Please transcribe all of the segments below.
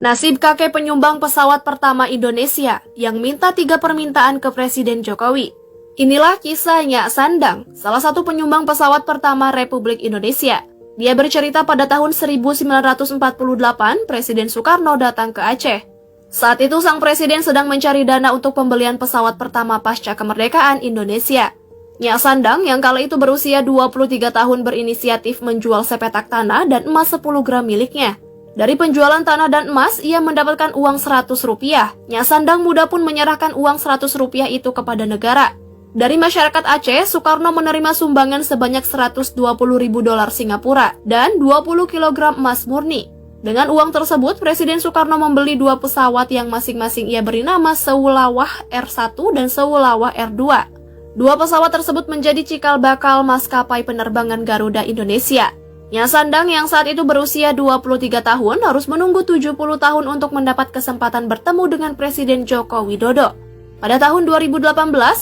Nasib kakek penyumbang pesawat pertama Indonesia yang minta 3 permintaan ke Presiden Jokowi. Inilah kisah Nyak Sandang, salah satu penyumbang pesawat pertama Republik Indonesia. Dia bercerita pada tahun 1948 Presiden Soekarno datang ke Aceh. Saat itu sang presiden sedang mencari dana untuk pembelian pesawat pertama pasca kemerdekaan Indonesia. Nyak Sandang yang kala itu berusia 23 tahun berinisiatif menjual sepetak tanah dan emas 10 gram miliknya. Dari penjualan tanah dan emas, ia mendapatkan uang Rp100. Nyak Sandang muda pun menyerahkan uang Rp100 itu kepada negara. Dari masyarakat Aceh, Soekarno menerima sumbangan sebanyak $120.000 Singapura dan 20 kg emas murni. Dengan uang tersebut, Presiden Soekarno membeli 2 pesawat yang masing-masing ia beri nama Seulawah R1 dan Seulawah R2. 2 pesawat tersebut menjadi cikal bakal maskapai penerbangan Garuda Indonesia. Nyak Sandang yang saat itu berusia 23 tahun harus menunggu 70 tahun untuk mendapat kesempatan bertemu dengan Presiden Joko Widodo. Pada tahun 2018,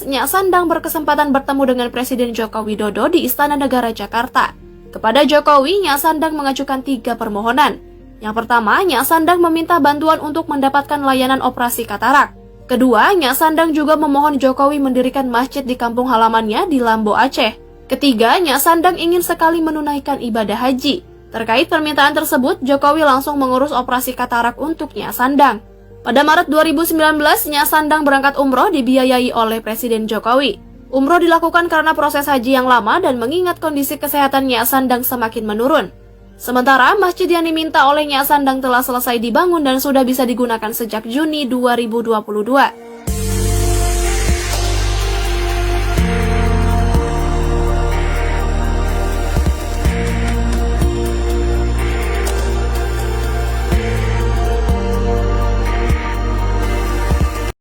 Nyak Sandang berkesempatan bertemu dengan Presiden Joko Widodo di Istana Negara Jakarta. Kepada Jokowi, Nyak Sandang mengajukan 3 permohonan. Yang pertama, Nyak Sandang meminta bantuan untuk mendapatkan layanan operasi katarak. Kedua, Nyak Sandang juga memohon Jokowi mendirikan masjid di kampung halamannya di Lambo, Aceh. Ketiga, Nyak Sandang ingin sekali menunaikan ibadah haji. Terkait permintaan tersebut, Jokowi langsung mengurus operasi katarak untuk Nyak Sandang. Pada Maret 2019, Nyak Sandang berangkat umroh dibiayai oleh Presiden Jokowi. Umroh dilakukan karena proses haji yang lama dan mengingat kondisi kesehatan Nyak Sandang semakin menurun. Sementara, masjid yang diminta oleh Nyak Sandang telah selesai dibangun dan sudah bisa digunakan sejak Juni 2022.